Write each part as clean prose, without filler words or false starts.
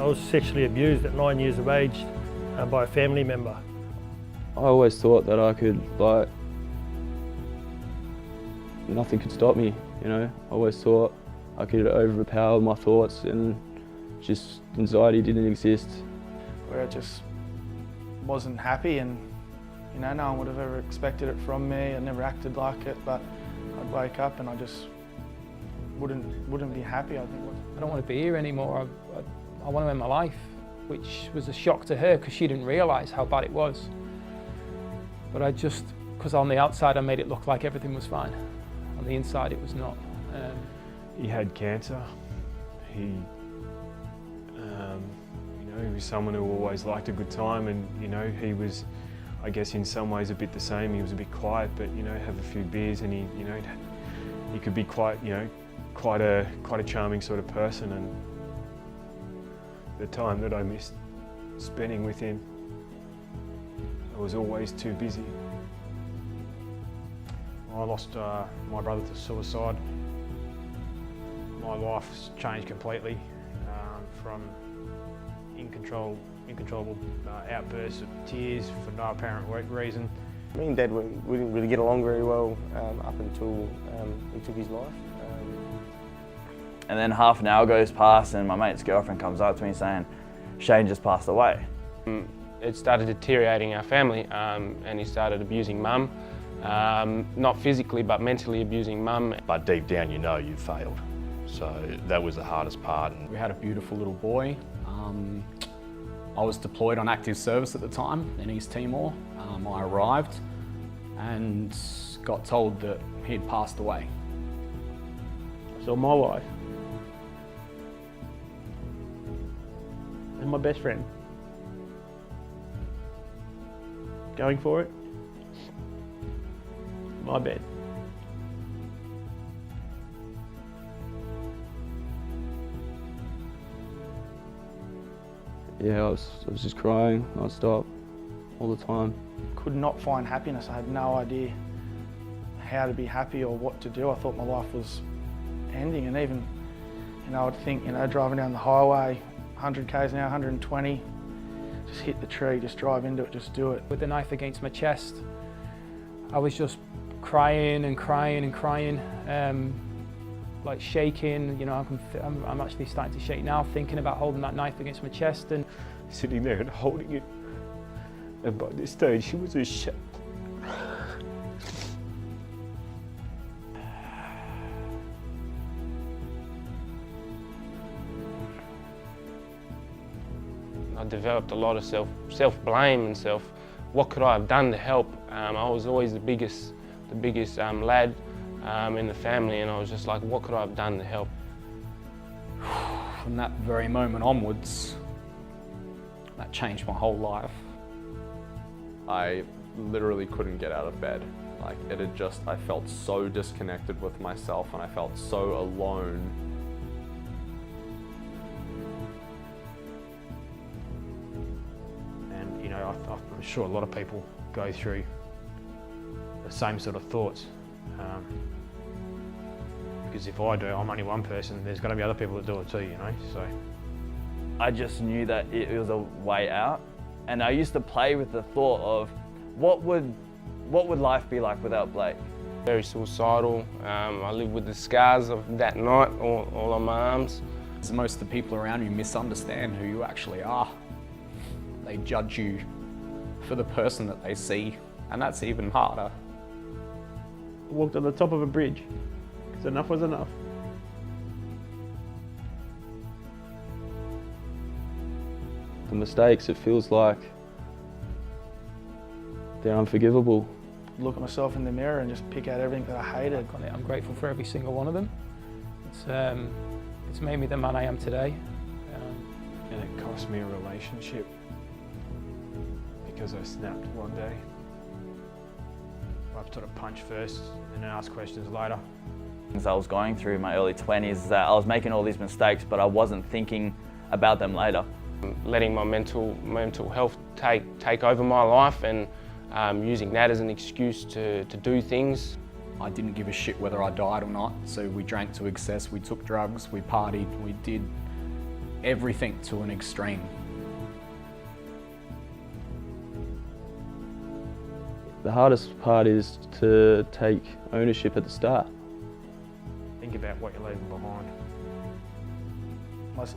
was sexually abused at 9 years of age by a family member. I always thought that I could, nothing could stop me, you know. I always thought I could overpower my thoughts and just anxiety didn't exist. Where I just wasn't happy, and you know, no one would have ever expected it from me. I never acted like it, but I'd wake up and I just wouldn't be happy. I think I don't want to be here anymore. I want to end my life, which was a shock to her because she didn't realise how bad it was. But I just, because on the outside I made it look like everything was fine. On the inside it was not. He had cancer. He was someone who always liked a good time, and you know, he was, I guess, in some ways a bit the same. He was a bit quiet, but you know, have a few beers, and he could be quite a charming sort of person. And the time that I missed spending with him, I was always too busy. I lost my brother to suicide. My life's changed completely from incontrollable outbursts of tears for no apparent reason. Me and Dad, we didn't really get along very well up until he took his life. And then half an hour goes past and my mate's girlfriend comes up to me saying, Shane just passed away. It started deteriorating our family and he started abusing Mum. Not physically, but mentally abusing Mum. But deep down you know you've failed. So that was the hardest part. We had a beautiful little boy. I was deployed on active service at the time in East Timor. I arrived and got told that he had passed away. So my wife and my best friend going for it, my bed. Yeah, I was just crying non-stop, all the time. Could not find happiness. I had no idea how to be happy or what to do. I thought my life was ending, and even, you know, I'd think, you know, driving down the highway, 100 k's an hour, 120, just hit the tree, just drive into it, just do it. With the knife against my chest, I was just crying and crying and crying, like shaking. You know, I'm actually starting to shake now, thinking about holding that knife against my chest and sitting there and holding it. And by this stage, she was a shit. I developed a lot of self-blame and what could I have done to help? I was always the biggest lad in the family, and I was just like, what could I have done to help? From that very moment onwards, that changed my whole life. I literally couldn't get out of bed. Like, I felt so disconnected with myself and I felt so alone. And you know, I'm sure a lot of people go through the same sort of thoughts. Because if I do, I'm only one person, there's going to be other people that do it too, you know, so. I just knew that it was a way out, and I used to play with the thought of what would life be like without Blake? Very suicidal. I live with the scars of that night all on my arms. Most of the people around you misunderstand who you actually are. They judge you for the person that they see, and that's even harder. I walked on the top of a bridge because enough was enough. The mistakes, it feels like they're unforgivable. Look at myself in the mirror and just pick out everything that I hated. I'm grateful for every single one of them. It's made me the man I am today. And it cost me a relationship because I snapped one day. I've sort of punched first and then asked questions later. Things I was going through in my early 20s is that I was making all these mistakes, but I wasn't thinking about them later. Letting my mental health take over my life and using that as an excuse to do things. I didn't give a shit whether I died or not, so we drank to excess, we took drugs, we partied, we did everything to an extreme. The hardest part is to take ownership at the start. Think about what you're leaving behind.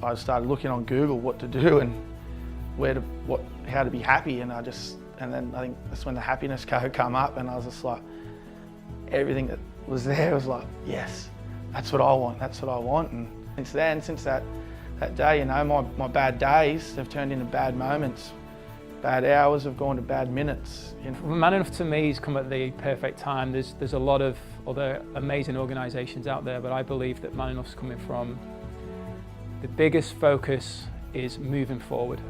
I started looking on Google what to do and how to be happy, and then I think that's when the happiness code come up, and I was just like, everything that was there was like, yes, that's what I want, that's what I want. And since that day, you know, my bad days have turned into bad moments. Bad hours have gone to bad minutes. You know. Man Enough to me has come at the perfect time. There's a lot of other amazing organisations out there, but I believe that Man Enough's coming from the biggest focus is moving forward.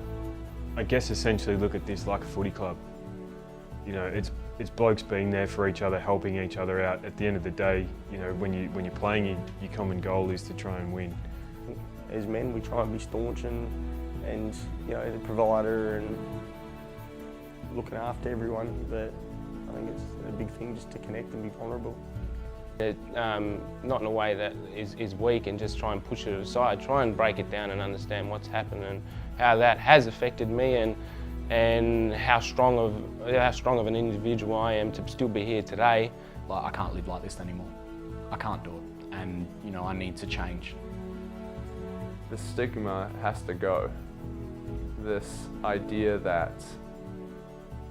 I guess essentially look at this like a footy club. You know, it's blokes being there for each other, helping each other out. At the end of the day, you know, when you're playing, your common goal is to try and win. As men, we try and be staunch and you know, the provider and looking after everyone, but I think it's a big thing just to connect and be vulnerable. Not in a way that is weak and just try and push it aside. Try and break it down and understand what's happened and how that has affected me and how strong of an individual I am to still be here today. Like, I can't live like this anymore. I can't do it, and you know, I need to change. The stigma has to go. This idea that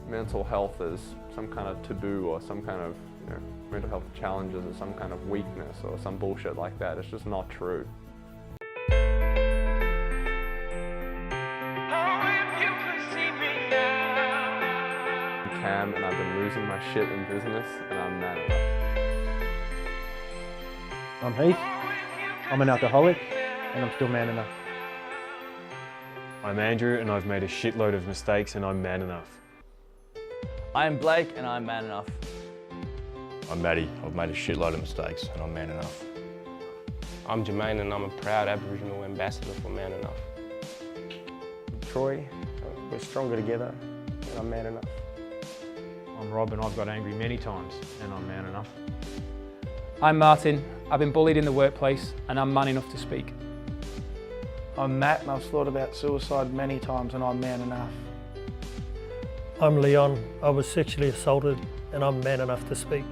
mental health is some kind of taboo or some kind of, you know, mental health challenges or some kind of weakness or some bullshit like that. It's just not true. I'm Cam, and I've been losing my shit in business, and I'm man enough. I'm Heath. I'm an alcoholic, and I'm still man enough. I'm Andrew, and I've made a shitload of mistakes, and I'm man enough. I'm Blake, and I'm man enough. I'm Matty. I've made a shitload of mistakes and I'm man enough. I'm Jermaine, and I'm a proud Aboriginal ambassador for Man Enough. Troy, we're stronger together, and I'm man enough. I'm Rob, and I've got angry many times, and I'm man enough. I'm Martin. I've been bullied in the workplace, and I'm man enough to speak. I'm Matt, and I've thought about suicide many times, and I'm man enough. I'm Leon. I was sexually assaulted, and I'm man enough to speak.